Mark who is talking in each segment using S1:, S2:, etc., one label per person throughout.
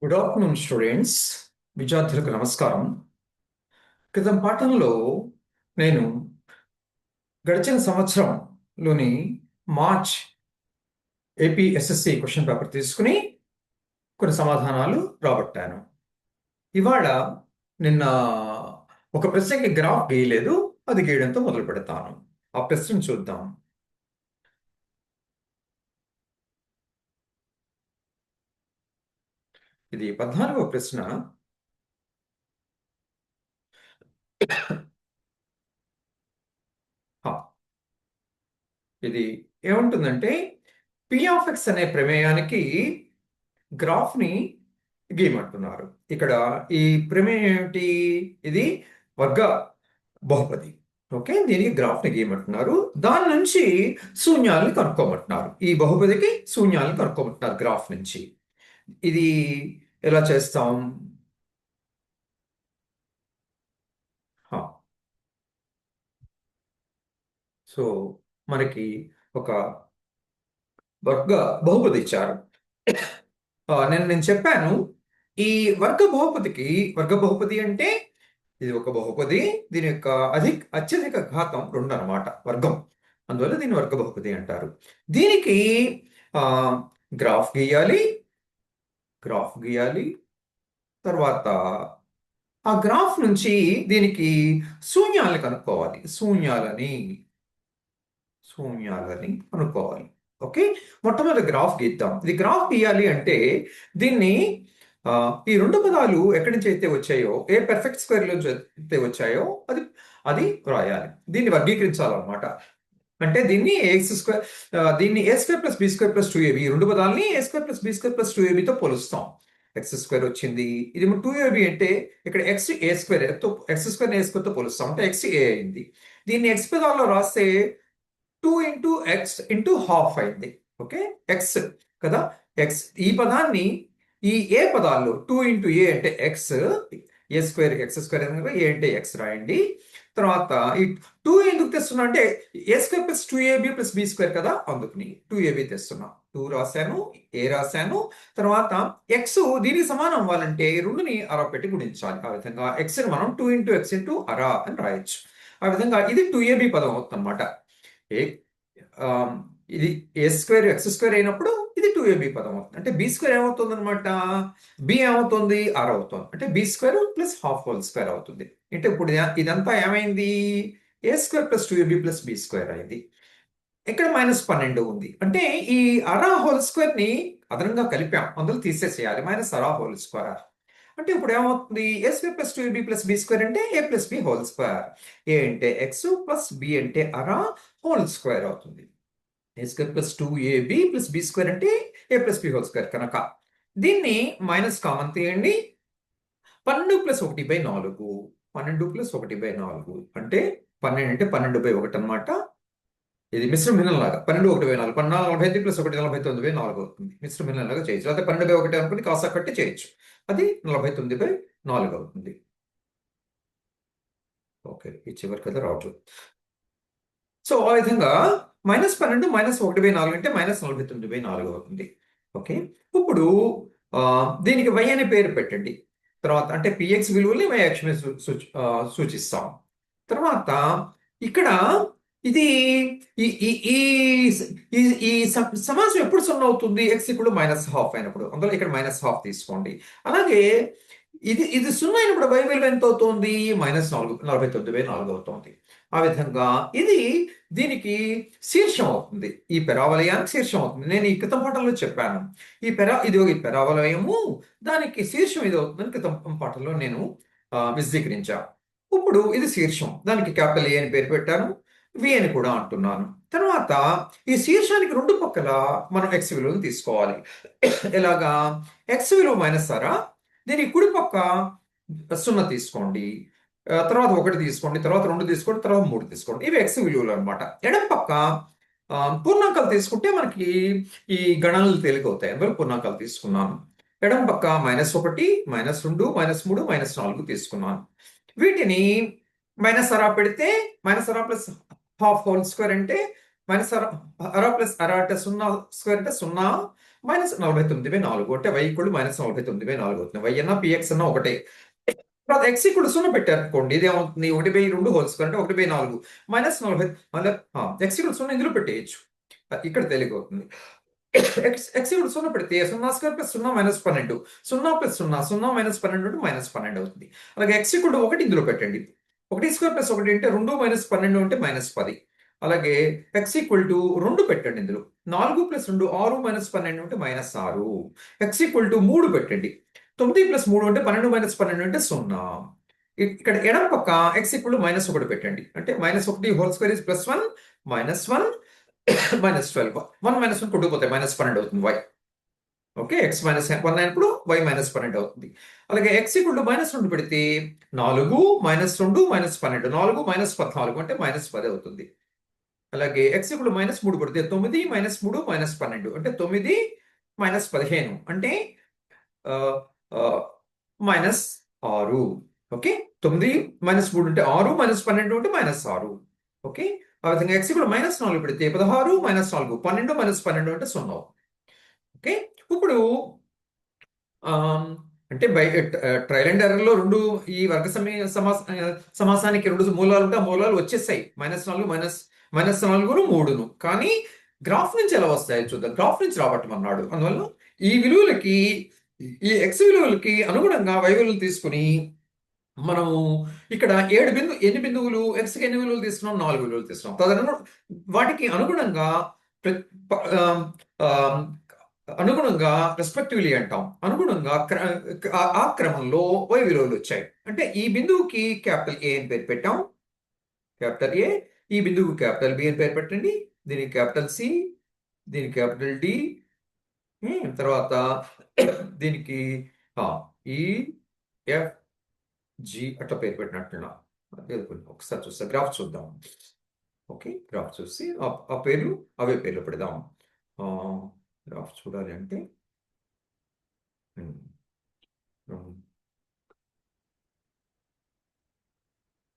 S1: Good afternoon students. విద్యార్థులకు నమస్కారం. క్రితం పాఠంలో నేను గడిచిన సంవత్సరంలోని March AP SSC question paper తీసుకుని కొన్ని సమాధానాలు రాబట్టాను. ఇవాళ నిన్న ఒక ప్రశ్నకి గ్రాఫ్ గీయలేదు, అది గీయడంతో మొదలు పెడతాను. ఆ ప్రశ్నను చూద్దాం. ఇది 14వ ప్రశ్న. ఇది ఏముంటుందంటే పి ఆఫ్ ఎక్స్ అనే ప్రమేయానికి గ్రాఫ్ ని గీయమంటున్నారు. ఇక్కడ ఈ ప్రమేయం ఏమిటి? ఇది వర్గ బహుపది. ఓకే, దీనికి గ్రాఫ్ ని గీయమంటున్నారు. దాని నుంచి శూన్యాలను కనుక్కోమంటున్నారు. ఈ బహుపదికి శూన్యాలను కనుక్కోమంటున్నారు గ్రాఫ్ నుంచి. ఇది ఎలా చేస్తాం? సో మనకి ఒక వర్గ బహుపది ఇచ్చారు. నేను చెప్పాను, ఈ వర్గ బహుపది అంటే ఇది ఒక బహుపది, దీని యొక్క అత్యధిక ఘాతం 2 అన్నమాట, వర్గం. అందువల్ల దీన్ని వర్గ బహుపది అంటారు. దీనికి గ్రాఫ్ గీయాలి. తర్వాత ఆ గ్రాఫ్ నుంచి దీనికి శూన్యాలని కనుక్కోవాలి. శూన్యాలని కనుక్కోవాలి. ఓకే, మొట్టమొదటి గ్రాఫ్ గీద్దాం. ఇది గ్రాఫ్ గీయాలి అంటే దీన్ని ఈ 2 పదాలు ఎక్కడి నుంచి అయితే వచ్చాయో, ఏ పెర్ఫెక్ట్ స్క్వేర్ నుంచి అయితే వచ్చాయో అది వ్రాయాలి. దీన్ని వర్గీకరించాలన్నమాట. అంటే దీన్ని దీన్ని A square plus B square plus 2ab, ఈ 2 పదాలని A square plus B square plus 2abతో పోలుస్తాం. ఎక్స్ స్క్వేర్ వచ్చింది, ఇది 2ab అంటే ఇక్కడ ఎక్స్ స్క్వేర్ ఏ స్క్వేర్ తో పోలుస్తాం, అంటే ఎక్స్ ఏ అయింది. దీన్ని ఎక్స్ పదాల్లో రాస్తే 2 ఇంటూ ఎక్స్ ఇంటూ హాఫ్ అయింది. ఓకే, ఎక్స్ కదా, ఎక్స్. ఈ పదాన్ని ఈ ఏ పదాల్లో 2 ఇంటూ ఏ అంటే X, A square X square A అంటే ఎక్స్ రాయండి. తర్వాత ఈ 2 ఎందుకు తెస్తున్నా అంటే A square plus 2ab plus B square కదా, అందుకని 2ab తెస్తున్నా. 2 రాశాను, ఏ రాశాను. తర్వాత ఎక్స్ దీనికి సమానం అవ్వాలంటే 2ని అర పెట్టి గుణించాలి. ఆ విధంగా ఎక్స్ ని మనం 2 ఇంటూ ఎక్స్ ఇంటూ అర అని రాయొచ్చు. ఆ విధంగా ఇది 2ab పదం అవుతుంది అనమాట. ఇది ఏ స్క్వేర్ ఎక్స్ స్క్వేర్ అయినప్పుడు ఇది 2ab పదం అవుతుంది. అంటే బి స్క్వేర్ ఏమవుతుంది అనమాట, బి ఏమవుతుంది, ఆర్ అవుతుంది. అంటే B square plus half whole square అవుతుంది. అంటే ఇప్పుడు ఇదంతా ఏమైంది, A square plus 2ab plus B square అయింది. ఇక్కడ -12 ఉంది. అంటే ఈ అర హోల్ స్క్వేర్ ని అదనంగా కలిపాం, అందులో తీసేసేయాలి. మైనస్ అర హోల్ స్క్వేర్ అంటే ఇప్పుడు ఏమవుతుంది, A square plus 2ab plus B square అంటే A plus B whole square. A అంటే ఎక్స్ ప్లస్ బి అంటే అర హోల్ స్క్వేర్ అవుతుంది. A square plus 2ab plus B square అంటే A plus B whole square కనుక దీన్ని మైనస్ కామన్ తీయండి. 12 plus 1/4, 12 plus 1/4 అంటే 12 అంటే 12/1 అనమాట. ఇది మిశ్రమ భిన్నం లాగా 12 1/4, 14 ప్లస్ 1 49/4 అవుతుంది. మిశ్రమ భిన్నం లాగా చేయొచ్చు. అయితే 12/1 అనుకుని కాసా కట్టి చేయొచ్చు. అది 49/4 అవుతుంది. ఓకే, ఈ చివరి కదా రావట్లేదు. సో ఆ విధంగా -12 -1/4 అంటే -49/4 అవుతుంది. ఓకే, ఇప్పుడు దీనికి y అనే పేరు పెట్టండి. తర్వాత అంటే px విలువల్ని y అక్షమే సూచిస్తాం. తర్వాత ఇక్కడ ఇది ఈ ఈ ఈ ఈ ఈ సమాసం ఎప్పుడు 0 అవుతుంది, x ఇప్పుడు -12 అయినప్పుడు. అందులో ఇక్కడ -12 తీసుకోండి. అలాగే ఇది 0 అయినప్పుడు y విలువ ఎంత అవుతుంది, -49/4 అవుతుంది. ఆ విధంగా ఇది దీనికి శీర్షం అవుతుంది. ఈ పెరావలయానికి శీర్షం అవుతుంది. నేను ఈ క్రితం పాఠంలో చెప్పాను. ఈ పెరావలయము దానికి శీర్షం ఇది అవుతుందని క్రితం పాఠంలో నేను విశదీకరించాను. ఇప్పుడు ఇది శీర్షం, దానికి క్యాపిటల్ ఏ అని పేరు పెట్టాను, వి అని కూడా అంటున్నాను. తర్వాత ఈ శీర్షానికి 2 పక్కల మనం ఎక్స్ విలువను తీసుకోవాలి. ఎలాగా, ఎక్స్ విలువ -6, దీనికి కుడి పక్క 0 తీసుకోండి, తర్వాత 1 తీసుకోండి, తర్వాత 2 తీసుకోండి, తర్వాత 3 తీసుకోండి. ఇవి ఎక్స్ విలువలు అనమాట. ఎడం పక్క పూర్ణాంకాలు తీసుకుంటే మనకి ఈ గణనలు తేలికవుతాయి. అందువల్ల పూర్ణాంకాలు తీసుకున్నాను. ఎడం పక్క -1, -2, -3, -4 తీసుకున్నాను. వీటిని -6 పెడితే -6 ప్లస్ హాఫ్ హోల్ స్క్వేర్ అంటే మైనస్ అర ప్లస్ అర అంటే 0 స్క్వేర్ అంటే 0 మైనస్ 49/4 అంటే y ఈక్వల్ మైనస్ 49/4 అవుతుంది. y అన్నా px అన్నా ఒకటే. తర్వాత x ఈక్వల్ 0 పెట్టారనుకోండి ఇది ఏమవుతుంది 1/2 హోల్ స్క్వేర్ అంటే 1/4 మైనస్ 40 మళ్ళీ x ఈక్వల్ 0 ఇందులో పెట్టేయచ్చు. ఇక్కడ తెలియకవుతుంది. x ఈక్వల్ 0 పెడితే 0² ప్లస్ 0 మైనస్ 12 0 ప్లస్ 0 0 మైనస్ 12 అంటే మైనస్ 12 అవుతుంది. అలాగే x ఈక్వల్ 1 ఇందులో పెట్టండి. 1² ప్లస్ 1 అంటే 2 మైనస్ 12 అంటే మైనస్ 10. అలాగే x ఈక్వల్ 2 పెట్టండి ఇందులో 4 ప్లస్ 2 6 మైనస్ 12 అంటే మైనస్ 6. x ఈక్వల్ 3 పెట్టండి 9 ప్లస్ 3 అంటే 12 మైనస్ 12 అంటే 0. ఇక్కడ ఎడమ పక్క x ఈక్వల్ మైనస్ 1 పెట్టండి అంటే minus 1 whole square is plus 1 minus 1 minus 12 1 minus 1 కొట్టుకుపోతాయి మైనస్ 12 అవుతుంది y. ఓకే x మైనస్ 1 అయినప్పుడు y మైనస్ 12 అవుతుంది. అలాగే x ఈక్వల్ మైనస్ 2 పెడితే 4 మైనస్ 2 మైనస్ 12 4 మైనస్ 14 అంటే మైనస్ 10 అవుతుంది. అలాగే x ఈక్వల్ మైనస్ 3 పెడితే 9 మైనస్ 3 మైనస్ 12 అంటే 9 మైనస్ 15 అంటే మైనస్ 6. ఓకే 9 మైనస్ 3 అంటే 6 మైనస్ 12 అంటే మైనస్ 6. ఓకే ఆ విధంగా x కూడా మైనస్ 4 పెడితే 16 మైనస్ 4 12 మైనస్ 12 అంటే 0. ఓకే ఇప్పుడు అంటే బై ట్రయల్ అండ్ ఎర్రర్ లో రెండు ఈ వర్గ సమాసానికి రెండు మూలాలు ఉంటే ఆ మూలాలు వచ్చేసాయి -4 -4 3ను. కానీ గ్రాఫ్ నుంచి ఎలా వస్తాయో చూద్దాం. గ్రాఫ్ నుంచి రాబట్టమన్నాడు. అందువల్ల ఈ విలువలకి ఈ ఎక్స్ విలువలకి అనుగుణంగా y విలువలు తీసుకుని మనము ఇక్కడ ఎన్ని బిందువులు ఎక్స్కి ఎన్ని విలువలు తీసుకున్నాం 4 విలువలు తీసుకున్నాం. తదనంతరం వాటికి అనుగుణంగా అనుగుణంగా రెస్పెక్టివ్లీ అంటాం. అనుగుణంగా ఆ క్రమంలో y విలువలు వచ్చాయి. అంటే ఈ బిందువుకి క్యాపిటల్ A అని పేరు పెట్టాం. Capital A. ఈ బిందువుకి క్యాపిటల్ B అని పేరు పెట్టండి. దీనికి క్యాపిటల్ C, దీనికి క్యాపిటల్ D, తర్వాత దీనికి ఈ F G అట్లా పేరు పెట్టినట్టున్నా. ఒకసారి చూస్తా గ్రాఫ్ చూద్దాం. ఓకే గ్రాఫ్ చూసి ఆ పేర్లు అవే పేర్లు పెడదాం. గ్రాఫ్ చూడాలి అంటే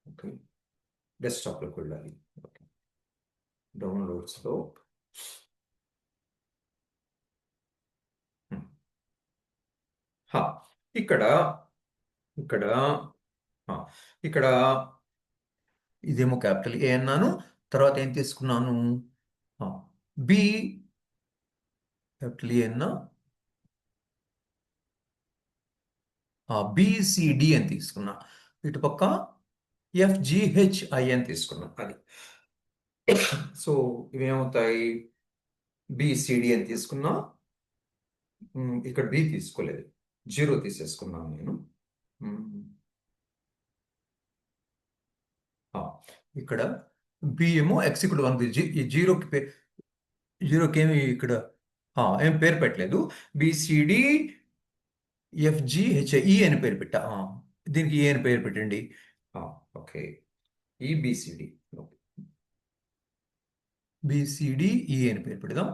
S1: ఓకే డెస్క్టాప్లోకి వెళ్ళాలి. ఓకే డౌన్లోడ్స్లో ఇక్కడ ఇక్కడ ఇక్కడ ఇదేమో క్యాపిటల్ ఏ అన్నాను. తర్వాత ఏం తీసుకున్నాను బి క్యాపిటల్ ఏ అన్నా బిసిడి అని తీసుకున్నా. ఇటుపక్క ఎఫ్జిహెచ్ఐ అని తీసుకున్నా. అది సో ఇవేమవుతాయి బిసిడి అని తీసుకున్నా. ఇక్కడ బి తీసుకోలేదు 0 తీసేసుకున్నాను నేను. ఇక్కడ బి ఏమో ఎక్స్ ఇక్కడ 1 ఈ జీరోకి ఏమి ఇక్కడ ఏం పేరు పెట్టలేదు. బిసిడి ఎఫ్జిహెచ్ఐ అని పేరు పెట్టా. దీనికి ఏ అని పేరు పెట్టండి. ఓకే ఈ బిసిడి బిసిడిఈ అని పేరు పెడదాం.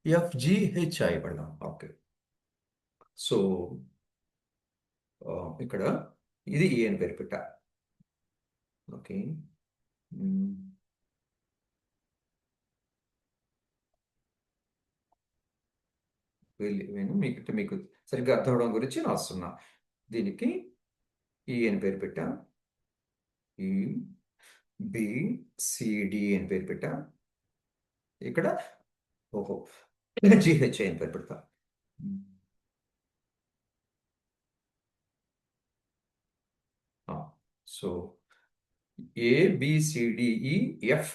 S1: ఎఫ్జిహెచ్ఐ పెడదాం. ఓకే సో ఇక్కడ ఇది ఏ అని పేరు పెట్టా. ఓకే మీకు సరిగ్గా అర్థం అవడం గురించి రాస్తున్నా. దీనికి ఈ అని పేరు పెట్టా. ఈ బిసిడి అని పేరు పెట్టా. ఇక్కడ జిహెచ్ఐ అని పేరు పెడతా. సో ABCDEF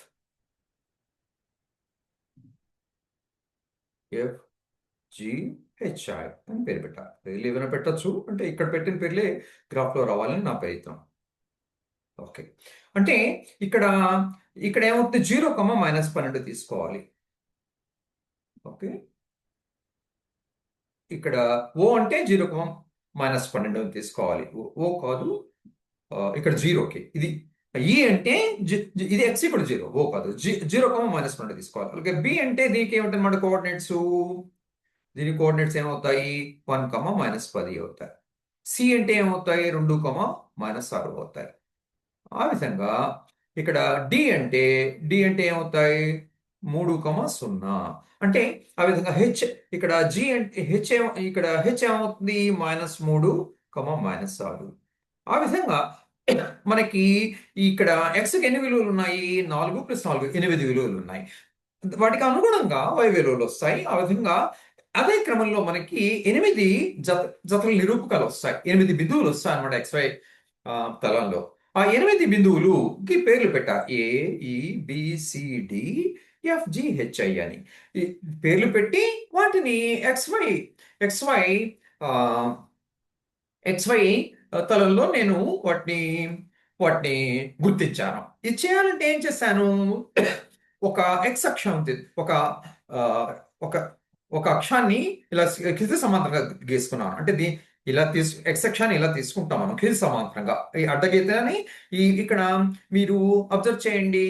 S1: FGHI అని పేరు పెట్టాలి. పేర్లు ఏమైనా పెట్టచ్చు. అంటే ఇక్కడ పెట్టిన పేర్లే గ్రాఫ్లో రావాలని నా ప్రయత్నం. ఓకే అంటే ఇక్కడ ఏమవుతుంది 0, -12 తీసుకోవాలి. ఓకే ఇక్కడ ఓ అంటే 0, -12 తీసుకోవాలి. ఓ కాదు ఇక్కడ 0కి ఇది ఈ అంటే ఇది ఎక్స్ ఇక్కడ 0 ఓ కాదు 0, -12 తీసుకోవాలి. అలాగే బి అంటే దీనికి ఏమిటన్నమాట కోఆర్డినేట్స్. దీని కోఆర్డినేట్స్ ఏమవుతాయి 1, -10 అవుతాయి. సి అంటే ఏమవుతాయి 2, -6 అవుతాయి. ఆ విధంగా ఇక్కడ డి అంటే ఏమవుతాయి 3,0 అంటే ఆ విధంగా ఇక్కడ జి అంటే ఇక్కడ హెచ్ ఏమవుతుంది -3, -6. ఆ విధంగా మనకి ఇక్కడ ఎక్స్కి ఎన్ని విలువలు ఉన్నాయి? 4 + 4 8 విలువలు ఉన్నాయి. వాటికి అనుగుణంగా y విలువలు వస్తాయి. ఆ విధంగా అదే క్రమంలో మనకి 8 జతల నిరూపకాలు వస్తాయి. 8 బిందువులు వస్తాయి అన్నమాట XY తలంలో. ఆ 8 బిందువులుకి పేర్లు పెట్టా A, E, B, C, D, F, G, H, I అని ఈ పేర్లు పెట్టి వాటిని XY ఆ, XY తలంలో నేను వాటిని వాటిని గుర్తించాను. ఇది చేయాలంటే ఏం చేశాను? ఒక ఎక్స్ అక్షం ఒక ఆ, ఒక ఒక అక్షాన్ని ఇలా క్షితిజ సమాంతరంగా గీసుకున్నాను. అంటే ఇలా ఎక్స్ అక్షాన్ని ఇలా తీసుకుంటాం మనం క్షితిజ సమాంతరంగా. ఈ అడ్డగీతని ఇక్కడ మీరు అబ్జర్వ్ చేయండి.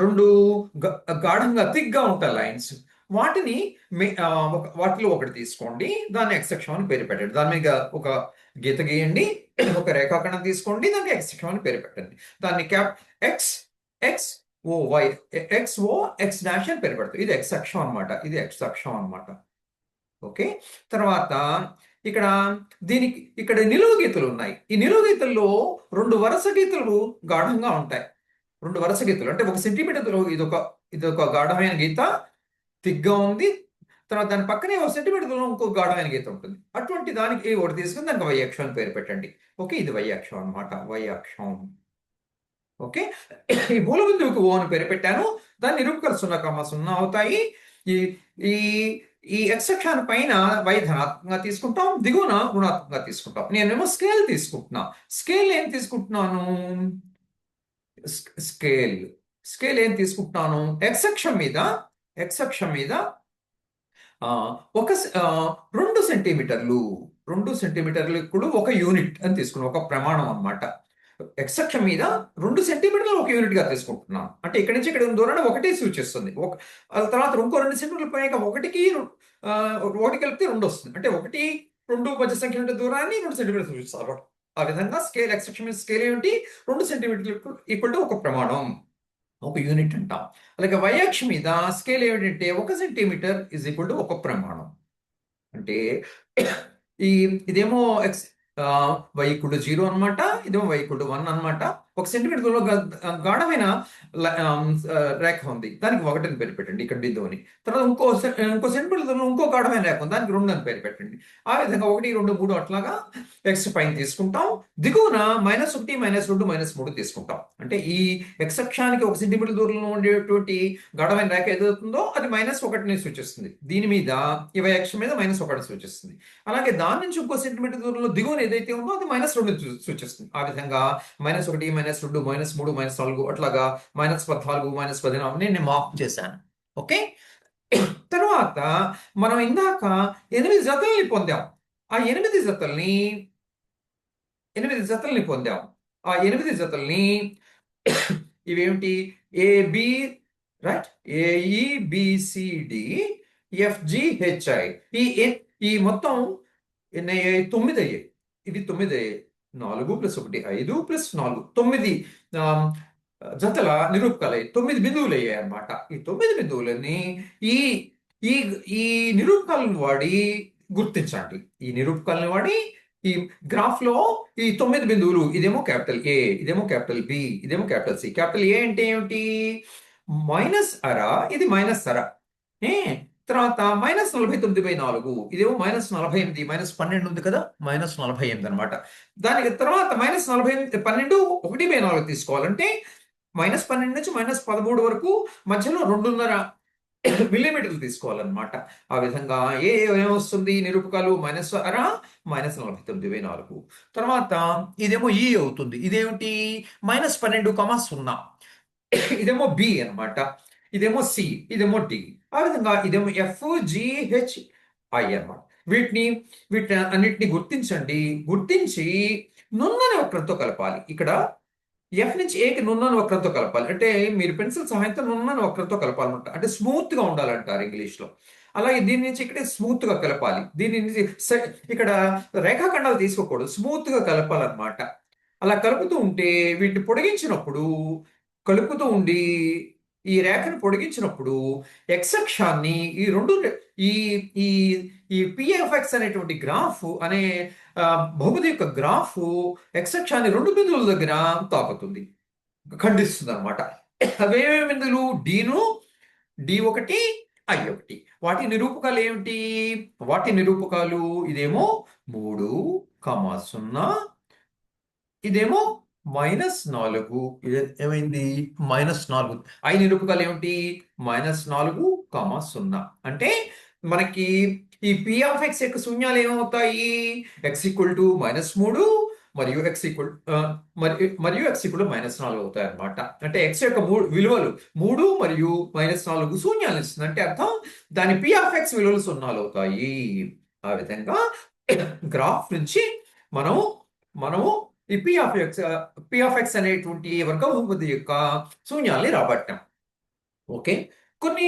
S1: రెండు గాఢంగా థిక్గా ఉంటాయి లైన్స్. వాటిని వాటిలో ఒకటి తీసుకోండి, దాన్ని ఎక్స్ అక్షం అని పేరు పెట్టండి. దాని మీద ఒక గీత గీయండి, ఒక రేఖాఖండం తీసుకోండి, దానికి ఎక్స్ అక్షం అని పేరు పెట్టండి. దాన్ని x x o y x dash అని పేరు పెడతాం. ఇది ఎక్స్ అక్షం అనమాట. ఇది ఎక్స్ అక్షం అనమాట. ఓకే. తర్వాత ఇక్కడ ఇక్కడ నిలువు గీతలు ఉన్నాయి. ఈ నిలువు గీతల్లో 2 వరుస గీతలు గాఢంగా ఉంటాయి. 2 వరుస గీతలు అంటే 1 సెంటీమీటర్ ఇదొక గాఢమైన గీత థిక్గా ఉంది. తర్వాత దాని పక్కనే 1 సెంటీమీటర్ దూరం ఇంకో గాఢమైన గీత ఉంటుంది. అటువంటి దానికి ఒకటి తీసుకుని దానికి వై అక్షం అని పేరు పెట్టండి. ఓకే, ఇది వై అక్షం అనమాట. వై అక్షం. ఓకే, ఈ మూలబిందువుకి ఓ అని పేరు పెట్టాను. దాని నిరూపకాలు 0,0 అవుతాయి. ఈ ఈ ఈ ఎక్స్ అక్షాన్ని పైన వై ధనాత్మకంగా తీసుకుంటాం, దిగువన రుణాత్మకంగా తీసుకుంటాం. నేనేమో స్కేల్ తీసుకుంటున్నా. స్కేల్ ఏం తీసుకుంటున్నాను? స్కేల్ స్కేల్ ఏం తీసుకుంటున్నాను? ఎక్స్ అక్షం మీద ఒక 2 సెంటీమీటర్లు 2 సెంటీమీటర్లు కూడా ఒక యూనిట్ అని తీసుకున్నాం. ఒక ప్రమాణం అన్నమాట. ఎక్స్ అక్షం మీద 2 సెంటీమీటర్లు ఒక యూనిట్ గా తీసుకుంటున్నాను. అంటే ఇక్కడి నుంచి ఇక్కడ దూరాన్ని ఒకటి సూచిస్తుంది. తర్వాత ఇంకో 2 సెంటీమీటర్లు పోయాక ఒకటి కలిపితే 2 వస్తుంది. అంటే 1, 2 మధ్య సంఖ్య ఉండే దూరాన్ని 2 సెంటీమీటర్లు సూచిస్తారు. ఆ విధంగా స్కేల్ ఎక్స్ అక్షం మీద స్కేల్ ఏమిటి? 2 సెంటీమీటర్లు ఈక్వల్ టు ఒక ప్రమాణం, ఒక యూనిట్ అంటాం. అలాగే వై అక్షం మీద స్కేల్ ఏమిటంటే 1 సెంటీమీటర్ ఈజ్ ఈక్వల్ టు ఒక ప్రమాణం. అంటే ఇదేమో y 0 అనమాట, ఇదేమో y 1 అనమాట. 1 సెంటీమీటర్ దూరంలో గాఢమైన రేఖ ఉంది, దానికి 1 అని పేరు పెట్టండి ఇక్కడ బిందువుని. తర్వాత ఇంకో సెంటీమీటర్ దూరంలో ఇంకో గాఢమైన రేఖ ఉంది, దానికి 2 అని పేరు పెట్టండి. ఆ విధంగా 1, 2, 3 అట్లాగా ఎక్స్ పైన తీసుకుంటాం. దిగువన -1, -2, -3 తీసుకుంటాం. అంటే ఈ ఎక్స్ అక్షానికి 1 సెంటీమీటర్ దూరంలో ఉండేటువంటి గాఢమైన రేఖ ఏదవుతుందో అది -1ని సూచిస్తుంది. దీని మీద ఈ y అక్షం మీద -1 సూచిస్తుంది. అలాగే దాని నుంచి ఇంకో సెంటీమీటర్ దూరంలో దిగువన ఏదైతే ఉందో అది -2 సూచిస్తుంది. ఆ విధంగా -1, -2, -3, -4 అట్లాగా -14, -14 నేను మార్క్ చేశాను. ఓకే. తర్వాత మనం ఇందాక 8 జతల్ని పొందాం. ఆ 8 జతల్ని పొందాం. ఆ 8 జతల్ని ఇవేమిటి? AB, right, AEBCDFGHI. ఈ మొత్తం 9 అయ్యాయి. ఇది 9 అయ్యాయి. 4 + 1 5 + 4 9 జతల నిరూపకాలు 9 బిందువులు అయ్యాయి అన్నమాట. ఈ 9 బిందువులని ఈ ఈ ఈ నిరూపకాలను వాడి గుర్తించండి. ఈ నిరూపకాలను వాడి ఈ గ్రాఫ్ లో ఈ 9 బిందువులు, ఇదేమో క్యాపిటల్ ఏ, ఇదేమో క్యాపిటల్ బి, ఇదేమో క్యాపిటల్ సి. క్యాపిటల్ ఏ అంటే ఏమిటి? -1/2, ఇది -1/2. తర్వాత -49/4, ఇదేమో -48, -12 ఉంది కదా, -48 అనమాట. దానికి తర్వాత -48, 12 1/4 తీసుకోవాలంటే -12 నుంచి -13 వరకు మధ్యలో 2.5 మిల్లీమీటర్లు తీసుకోవాలన్నమాట. ఆ విధంగా ఏమొస్తుంది? నిరూపకాలు -1/2, -49/4. తర్వాత ఇదేమో ఈ అవుతుంది. ఇదేమిటి? -12,0. ఇదేమో బి అన్నమాట, ఇదేమో సి, ఇదేమో డి. ఆ విధంగా ఇదేమో FGHI అన్నమాట. వీటిని అన్నిటిని గుర్తించండి. గుర్తించి నున్నని వక్రంతో కలపాలి. ఇక్కడ ఎఫ్ నుంచి ఏకి నున్నని వక్రంతో కలపాలి. అంటే మీరు పెన్సిల్ సహాయంతో నున్నని వక్రంతో కలపాలన్నమాట. అంటే స్మూత్ గా ఉండాలంటారు ఇంగ్లీష్ లో. అలాగే దీని నుంచి ఇక్కడే స్మూత్ గా కలపాలి. దీని నుంచి ఇక్కడ రేఖాఖండాలు తీసుకోకూడదు, స్మూత్ గా కలపాలన్నమాట. అలా కలుపుతూ ఉంటే వీటిని పొడిగించినప్పుడు కలుపుతూ ఉండి ఈ రేఖను పొడిగించినప్పుడు ఎక్స్ అక్షాన్ని ఈ రెండు ఈ ఈ ఈ పిఎఫ్ఎక్స్ అనేటువంటి గ్రాఫ్ అనే బహుపది యొక్క గ్రాఫ్ ఎక్స్ అక్షాన్ని రెండు బిందువుల దగ్గర తాకుతుంది, ఖండిస్తుంది అనమాట. అవేమేమి బిందువులు? డీను, డి1, I1. వాటి నిరూపకాలు ఏమిటి? వాటి నిరూపకాలు ఇదేమో 3, 0, ఇదేమో -4. ఇది ఏమైంది? -4. ఐ నిరూపకాలు ఏమిటి? -4, 0. అంటే మనకి ఈ పి ఆఫ్ ఎక్స్ యొక్క శూన్యాలు ఏమవుతాయి? x=-3 మరియు x=-4 అవుతాయి అన్నమాట. అంటే x యొక్క విలువలు 3 మరియు -4 శూన్యాలు ఇస్తుంది. అంటే అర్థం దాని పి ఆఫ్ ఎక్స్ విలువలు సున్నాలు అవుతాయి. ఆ విధంగా గ్రాఫ్ నుంచి మనము మనము ఈ పి ఆఫ్ ఎక్స్ అనేటువంటి వర్గ బహుపది యొక్క శూన్యాల్ని రాబట్టాం. ఓకే. కొన్ని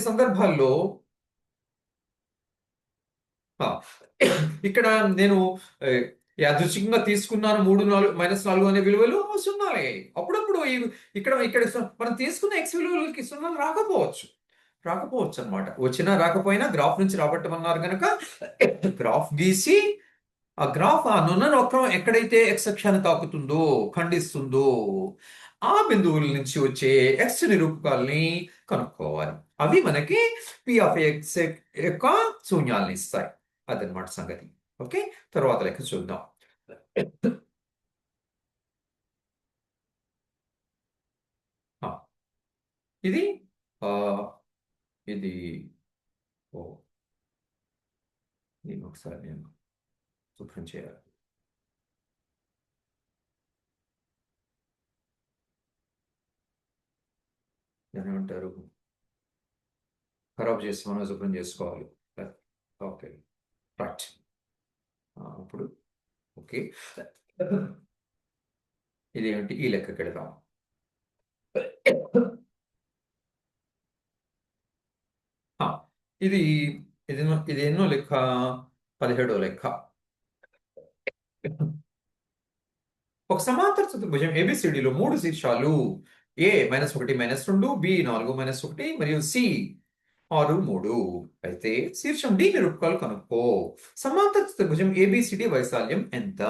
S1: సందర్భాల్లో ఆ, ఇక్కడ నేను యాదృచ్ఛికంగా తీసుకున్నాను 3, 4, -4 అనే విలువలు సున్నాలే. అప్పుడప్పుడు ఇక్కడ ఇక్కడ మనం తీసుకున్న ఎక్స్ విలువలకి సున్నాలు రాకపోవచ్చు అనమాట. వచ్చినా రాకపోయినా గ్రాఫ్ నుంచి రాబట్టమన్నారు కనుక గ్రాఫ్ గీసి ఆ గ్రాఫ్ ఆ నున్న వక్రం ఎక్కడైతే ఎక్స్ అక్షాన్ని తాకుతుందో, ఖండిస్తుందో ఆ బిందువుల నుంచి వచ్చే ఎక్స్ నిరూపకాల్ని కనుక్కోవాలి. అవి మనకి పి ఆఫ్ ఎక్స్ యొక్క శూన్యాలను ఇస్తాయి. అదనమాట సంగతి. ఓకే, తర్వాత లెక్క చూద్దాం. ఆ, ఇది ఆ, ఇది ఓ దీన్ని ఒకసారి నేను శుభ్రం చేయాలి. దాన్ని ఏమంటారు? ఖరాబ్ చేసి మనం శుభ్రం చేసుకోవాలి. Okay, right. ఇప్పుడు ఓకే, ఇదేంటి? ఈ లెక్కకి వెళదాం. ఆ, ఇది ఇది ఎన్నో లెక్క? 17వ లెక్క. ఒక సమాంతర చతుర్భుజం ఏబిసిడిలో 3 శీర్షాలు A -1 -2, B 4 -1 మరియు C 6 3 అయితే శీర్షం D నిరూపకాలు కనుక్కో. సమాంతర చతుర్భుజం ఏబిసిడి వైశాల్యం ఎంత?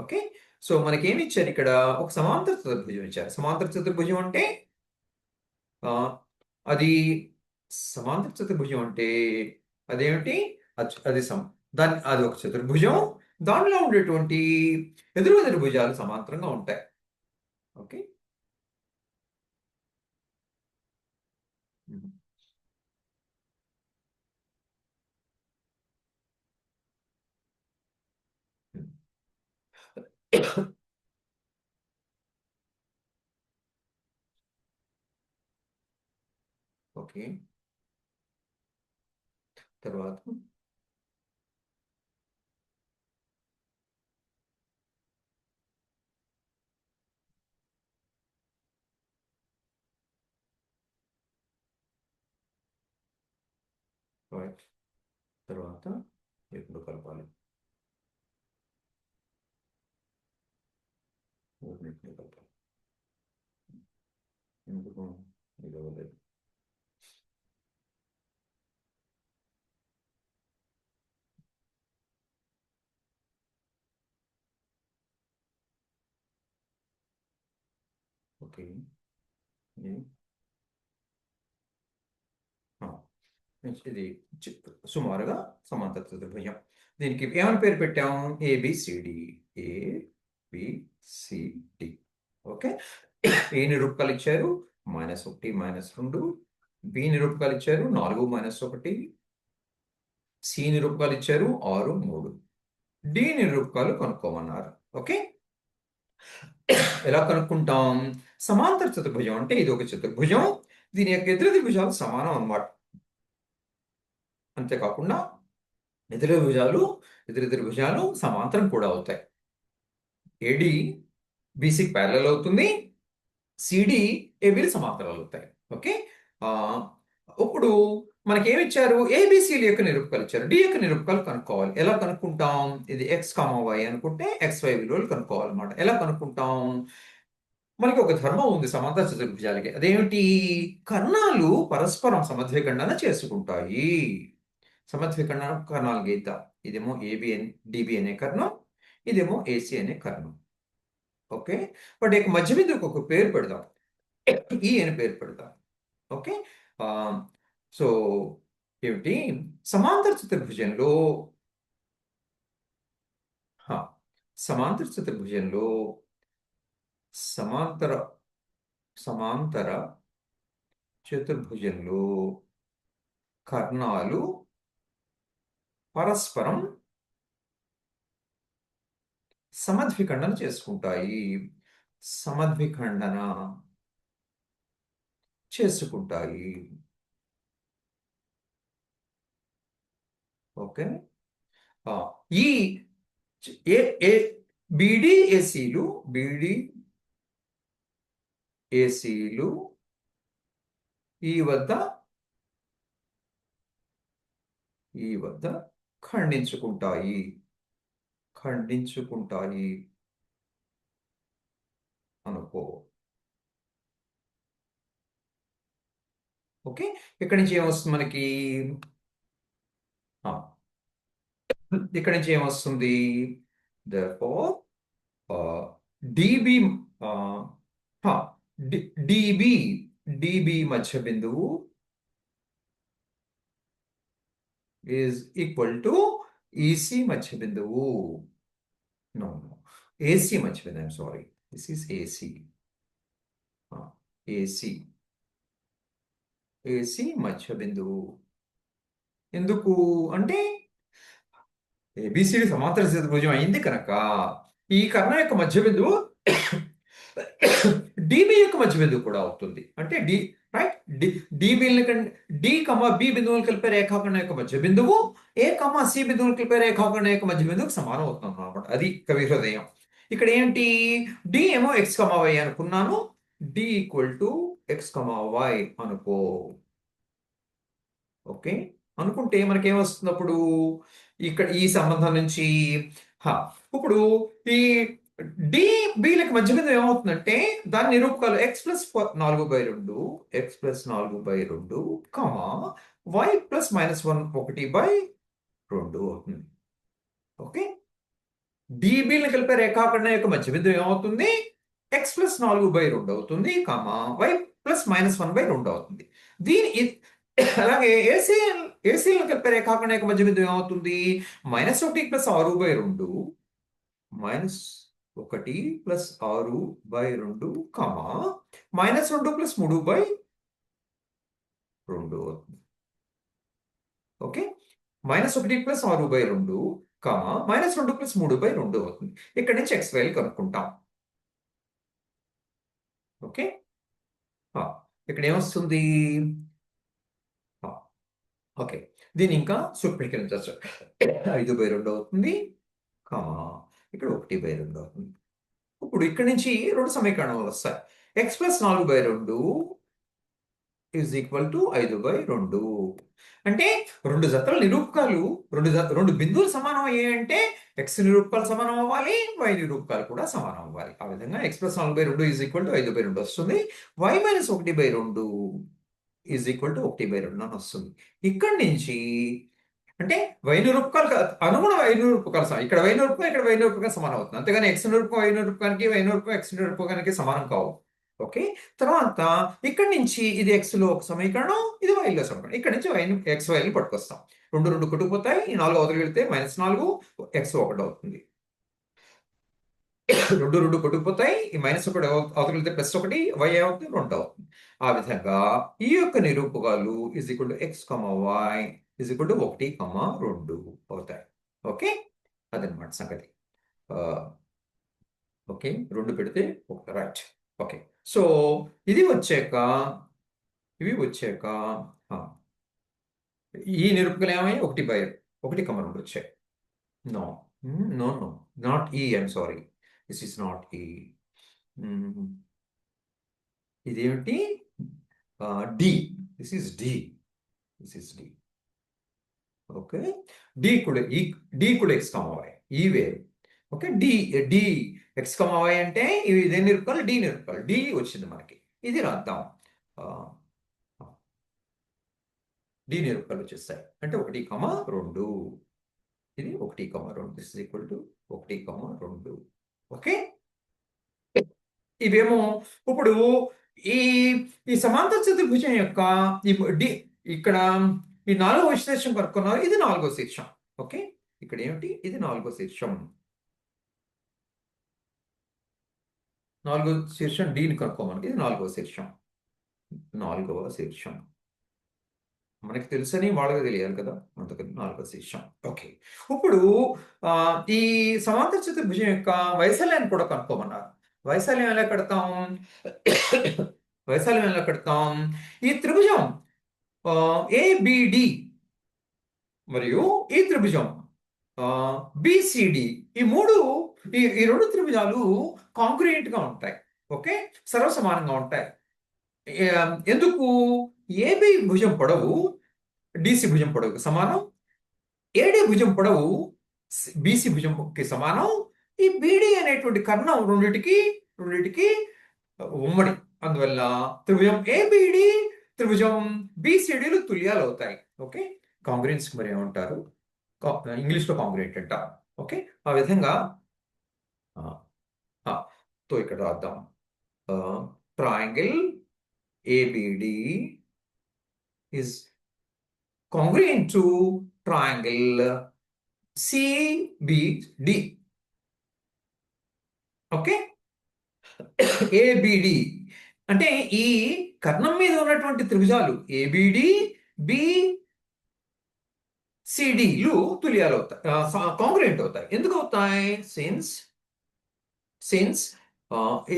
S1: ఓకే, సో మనకి ఏమి ఇచ్చారు ఇక్కడ? ఒక సమాంతర చతుర్భుజం ఇచ్చారు. సమాంతర చతుర్భుజం అంటే ఆ, అది సమాంతర చతుర్భుజం అంటే అదేమిటి? అది అది ఒక చతుర్భుజం. దానిలో ఉండేటువంటి ఎదురు భుజాలు సమాంతరంగా ఉంటాయి. Okay, okay. తర్వాత రైట్, తర్వాత ఎప్పుడు కలపాలి? మూడింటిని కలపాలి. ఎందుకు ఇది అవ్వలేదు? ఓకే, ఇది సుమారుగా సమాంతర చతుర్భుజం. దీనికి ఏమని పేరు పెట్టాం? ఏబిసిడి. ఏబిసిడి. ఓకే, ఏ నిరూపకాలు ఇచ్చారు? -1 -2. బి నిరూపకాలు ఇచ్చారు 4 -1. సి నిరూపకాలు ఇచ్చారు 6 3. డి నిరూపకాలు కనుక్కోమన్నారు. ఓకే, ఎలా కనుక్కుంటాం? సమాంతర చతుర్భుజం అంటే ఇది ఒక చతుర్భుజం, దీని యొక్క ఎదురు భుజాలు సమానం అన్నమాట. అంతేకాకుండా ఎదురెదురు భుజాలు సమాంతరం కూడా అవుతాయి. ఏడి బీసీకి ప్యారలల్ అవుతుంది, సిడి ఏబీలు సమాంతరాలు అవుతాయి. ఓకే, ఇప్పుడు మనకి ఏమి ఇచ్చారు? ఏబిసిడి యొక్క నిరూపకాలు ఇచ్చారు. డి యొక్క నిరూపకాలు కనుక్కోవాలి. ఎలా కనుక్కుంటాం? ఇది x, y అనుకుంటే XY విలువలు కనుక్కోవాలన్నమాట. ఎలా కనుక్కుంటాం? మనకి ఒక ధర్మం ఉంది సమాంతర చతుర్భుజాలకి. అదేమిటి? కర్ణాలు పరస్పరం సమద్విఖండన చేసుకుంటాయి. సమద్విఖండన కర్ణాలు గీద్దాం. ఇదేమో ఏబి డిబి అనే కర్ణం, ఇదేమో ఏసి అనే కర్ణం. ఓకే, బట్ ఇక మధ్య బిందువుకి ఒక పేరు పెడదాం, ఈ అని పేరు పెడదాం. ఓకే, సో ఏమిటి? సమాంతర చతుర్భుజంలో సమాంతర చతుర్భుజంలో సమాంతర సమాంతర చతుర్భుజంలో కర్ణాలు పరస్పరం సమద్విఖండన చేసుకుంటాయి. సమద్విఖండన చేసుకుంటాయి. ఓకే, ఈ ఏ ఏ బీడీఏసీలు ఈ వద్ద ఖండించుకుంటాయి అనుకో. ఓకే, ఇక్కడి నుంచి ఏమొస్తుంది మనకి? ఇక్కడి నుంచి ఏమొస్తుంది? therefore డిబి డిబి మధ్య బిందువు ఈజ్ ఈక్వల్ టు ఈసీ మధ్య బిందువు. నో, ఏసీ మధ్య బిందువు. I'm sorry, this is AC. AC మధ్య బిందువు. ఎందుకు అంటే ఏబిసిడి సమాంతర చతుర్భుజం అయింది కనుక ఈ కర్ణం యొక్క మధ్య బిందువు డిబి యొక్క మధ్య బిందువు కూడా అవుతుంది. అంటే డి రైట్ డి కమా బి బిందువులు కలిపే రేఖాఖండం యొక్క మధ్య బిందువు ఏ కమా సి బిందువులు కలిపే రేఖాఖండం యొక్క మధ్య బిందువుకు సమానం అవుతుంది అనమాట. అది కవి హృదయం. ఇక్కడ ఏంటి? డి ఏమో ఎక్స్ కమా వై అనుకున్నాను, D equal to X comma y అనుకో. ఓకే, అనుకుంటే మనకేమొస్తుంది అప్పుడు? ఇక్కడ ఈ సంబంధం నుంచి ఇప్పుడు ఈ డి బిలకు మధ్య బిందువు ఏమవుతుందంటే దాని నిరూపకాలు x+4/2 x+4/2 కమా y+-1/2 అవుతుంది. ఓకే, డిబిని కలిపే రేఖాఖండం యొక్క మధ్య బిందువు ఏమవుతుంది? x+4/2 అవుతుంది, కామా y+-1/2 అవుతుంది. అలాగే ఏసీలను కలిపే రేఖాఖండం యొక్క మధ్య బిందువు ఏమవుతుంది? -1+6/2 -1+6/2 కామా -2+3/2 అవుతుంది. ఓకే, -1+6/2 కామా -2+3/2 అవుతుంది. ఇక్కడ నుంచి ఎక్స్ వాల్యూ కనుక్కుంటాం. ఓకే, ఇక్కడ ఏమొస్తుంది? ఓకే, దీన్ని ఇంకా సూక్ష్మీకరించవచ్చు. 5/2 అవుతుంది, కామా ఇక్కడ 1/2 అవుతుంది. ఇప్పుడు ఇక్కడ నుంచి 2 సమీకరణాలు వస్తాయి. x+4/2 is equal to 5/2. అంటే 2 జతల నిరూపకాలు, 2 బిందువులు సమానం అయ్యాయంటే ఎక్స్ నిరూపకాలు సమానం అవ్వాలి, వై నిరూపకాలు కూడా సమానం అవ్వాలి. ఆ విధంగా x+4/2 ఈజ్ ఈక్వల్ టు 5/2 వస్తుంది. y-1/2 ఈజ్ ఈక్వల్ టు 1/2 అని వస్తుంది. ఇక్కడి నుంచి అంటే వై నిరూపకాలు అనుగుణ వై నిరూపకాలు ఇక్కడ వై నిరూపకం, ఇక్కడ వై నిరూపకం సమానం అవుతుంది. అంతేగాని ఎక్స్ నిరూపకం వై నిరూపకానికి, వై నిరూపకం ఎక్స్ నిరూపకానికి సమానం కావు. ఓకే, తర్వాత ఇక్కడి నుంచి ఇది ఎక్స్ లో ఒక సమీకరణం, ఇది వై లో సమీకరణం. ఇక్కడ నుంచి వై ఎక్స్ వైని పట్టుకొస్తాం. 2 కొట్టుకుపోతాయి, ఈ 4 అవతలకి వెళ్తే -4 x 1 అవుతుంది. 2 కొట్టుకుపోతాయి, ఈ -1 అవతలకి వెళ్తే +1 వై అవుతుంది, 2 అవుతుంది. ఆ విధంగా ఈ యొక్క నిరూపకాలు is equal to X comma Y is equal to 1, 2 అవుతాయి. ఓకే, అదనమాట సంగతి. ఓకే, 2 పెడితే రైట్. ఓకే, సో ఇవి వచ్చాక ఈ నిరూపకాలు ఏమయ్యాయి? 1/2 వచ్చాయి. No no no, not E, I'm sorry, this is not E. ఇదేమిటి? D, this is D. Okay, D కూడా ఎక్స్ కామా వై, ఈ వేరు. Okay, D x comma y అంటే ఇవి దేన్ని నిలుపుకోవాలి, డి నిలుపుకోవాలి. డి వచ్చింది మనకి. ఇది రాద్దాం. డి నిలుపుకోవాలి వచ్చేస్తాయి అంటే 1,2. ఇది 1,2. This is equal to 1,2. Okay. ఇవేమో ఇప్పుడు ఈ ఈ సమాంతర చతుర్భుజం యొక్క ఈ డి ఇక్కడ ఈ నాలుగో విశ్లేషణ కనుక్కున్నారు. ఇది నాలుగో శీర్షం. ఓకే. ఇక్కడ ఏమిటి, ఇది నాలుగో శీర్షం. నాలుగో శీర్షం డీని కనుక్కోమని, ఇది నాలుగో శీర్షం. నాలుగవ శీర్షం మనకి తెలుసని వాళ్ళకి తెలియాలి కదా, అందుకని నాలుగో శీర్షం. ఓకే. ఇప్పుడు ఈ సమాంతర చతుర్భుజం యొక్క వైశాల్యాన్ని కూడా కనుక్కోమన్నారు. వైశాల్యం ఎలా కడతాం? వైశాల్యం ఎలా కడతాం? ఈ త్రిభుజం ఏబిడి మరియు ఈ త్రిభుజం బిసిడి, ఈ మూడు ఈ రెండు త్రిభుజాలు కాంగ్రుయెంట్ గా ఉంటాయి. ఓకే. సర్వసమానంగా ఉంటాయి. ఎందుకు? ఏబి భుజం పొడవు డిసి భుజం పొడవుకి సమానం, ఏడి భుజం పొడవు బిసి భుజంకి సమానం. ఈ బిడి అనేటువంటి కర్ణం రెండిటికి ఉమ్మడి. అందువల్ల త్రిభుజం ఏబిడి త్రిభుజం బిసిడిలు తుల్యాలు అవుతాయి. ఓకే. కాంగ్రుయెన్స్ మరి ఏమంటారు? ఇంగ్లీష్లో కాంగ్రుయెంట్ అంట. ఓకే. ఆ విధంగా తో ఇక్కడ రాద్దాం. Triangle ABD is congruent to triangle CBD. Okay. ABD అంటే ఈ కర్ణం మీద ఉన్నటువంటి త్రిభుజాలు ఏబిడి బిసిడిలు తుల్యాలు అవుతాయి, కాంగ్రుయెంట్ అవుతాయి. ఎందుకు అవుతాయి? Since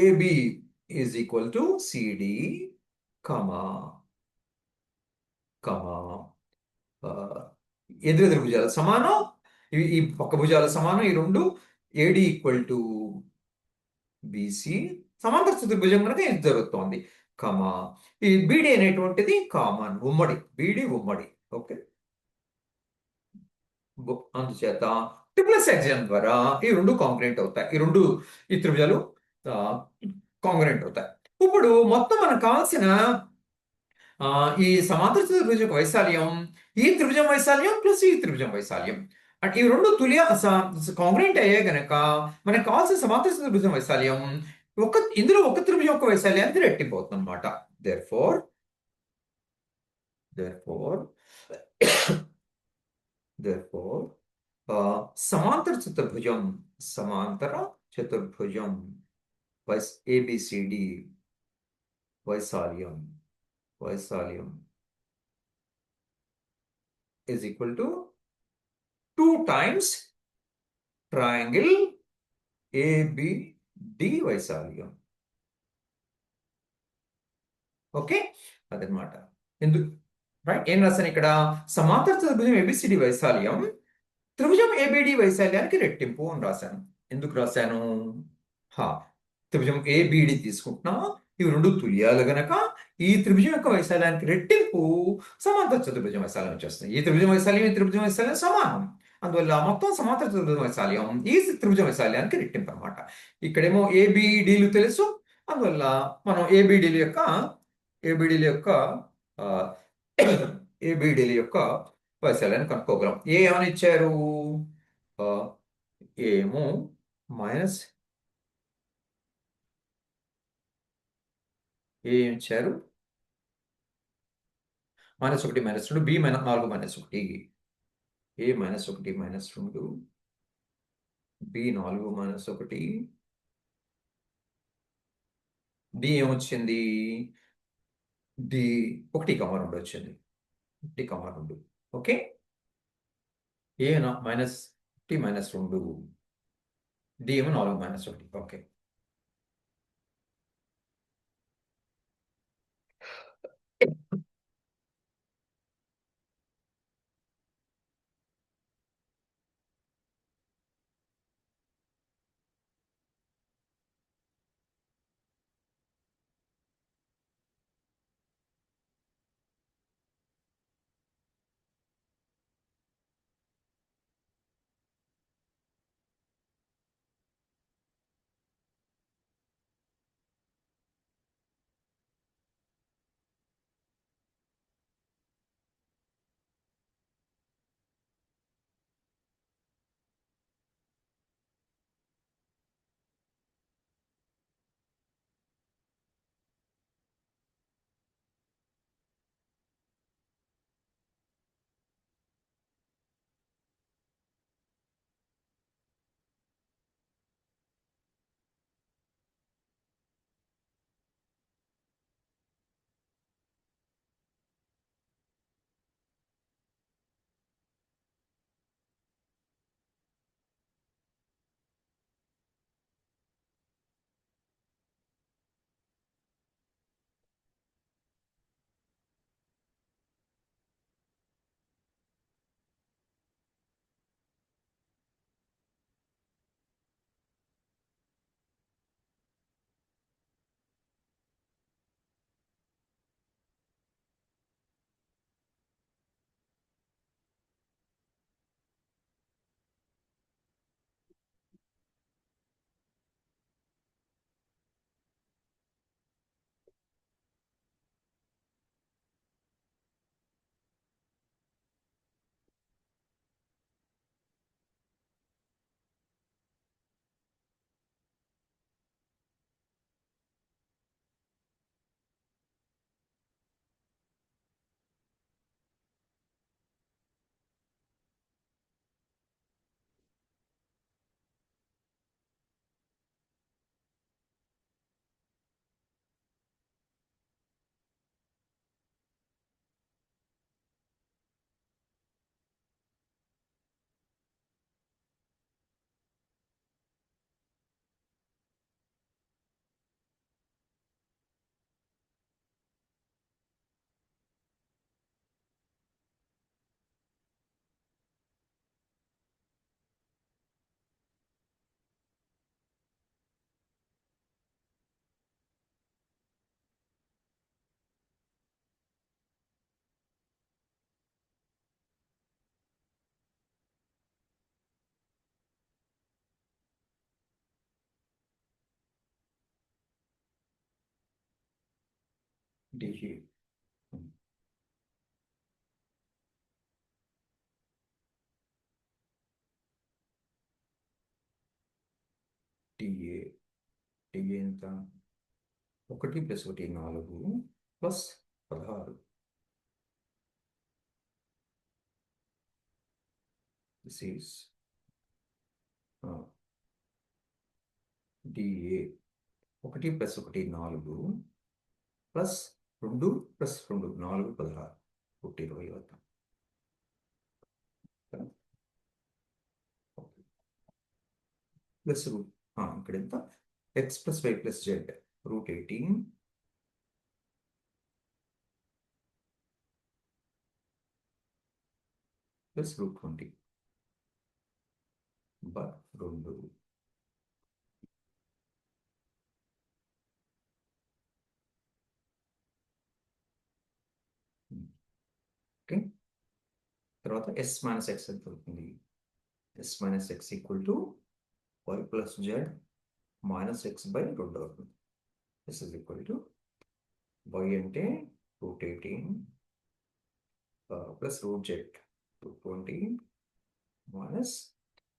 S1: AB is equal to CD comma ఎదురెదురు భుజాలు సమానం, ఈ పక్క భుజాలు సమానం. ఈ రెండు ఏడి ఈక్వల్ టు బిసి సమాంతర చతుర్భుజం కనుక ఇది జరుగుతోంది. కమా ఈ బీడి అనేటువంటిది కామన్, ఉమ్మడి. బీడి ఉమ్మడి. ఓకే. అందుచేత ట్రిపుల్ సెక్షన్ ద్వారా ఈ రెండు కాంగ్రుయెంట్ అవుతాయి. ఈ త్రిభుజాలు కాంగ్రుయెంట్ అవుతాయి. ఇప్పుడు మొత్తం మనకు కావాల్సిన ఈ సమాంతర చతుర్భుజం వైశాల్యం, ఈ త్రిభుజం వైశాల్యం ప్లస్ ఈ త్రిభుజం వైశాల్యం అంటే ఈ రెండు కాంగ్రుయెంట్ అయ్యే గనక మనకు కావాల్సిన సమాంతర చతుర్భుజం వైశాల్యం ఇందులో ఒక త్రిభుజం యొక్క వైశాల్యానికి రెట్టింపు అవుతుంది అనమాట. therefore సమాంతర చతుర్భుజం ఏబిసిడి వైశాల్యం is equal to 2 times triangle ABD వైశాల్యం. ఓకే. అదనమాట. రైట్. ఏం రాశాను ఇక్కడ? సమాంతర చతుర్భుజం ఏబిసిడి వైశాల్యం త్రిభుజం ఏబిడి వైశాల్యానికి రెట్టింపు అని రాశాను. ఎందుకు రాశాను? త్రిభుజం ఏబిడి తీసుకుంటున్నా, ఇవి రెండు తుల్యాలు గనక ఈ త్రిభుజం యొక్క వైశాల్యానికి రెట్టింపు సమాంతర చతుర్భుజం వైశాల్యం వచ్చేస్తుంది. ఈ త్రిభుజం వైశాల్యం ఈ త్రిభుజం వైశాల్యం సమానం. అందువల్ల మొత్తం సమాంతర చతుర్భుజం వైశాల్యం ఈ త్రిభుజం వైశాల్యానికి రెట్టింపు అనమాట. ఇక్కడేమో ఏబిడిలు తెలుసు. అందువల్ల మనం ఏబిడిల యొక్క వైశాల్యాన్ని కనుక్కోగలం. ఏమని ఇచ్చారు? ఏమో మైనస్ ఏం ఇచ్చారు? -1 -2 బి -4 -1 ఏ -1 -2 బి 4 -1 డి ఏమొచ్చింది? డి 1,2 వచ్చింది. 1,2. ఓకే. ఏ -1 -2 డి ఏమో 4 -1. ఓకే. డిఏ డిఏ డిఏ ఎంత 1 + 1 4 plus 16 this is DA 1 + 1 4 plus 2 + 2 4 16 20 వద్దాం ప్లస్ రూట్ ఇక్కడ ఎంత x + y + z √18 plus √20 by 2 okay తర్వాత s - x ఎంత అవుతుంది s - x = y + z - x by 2 అవుతుంది s y అంటే √18 ప్లస్ √z √20 minus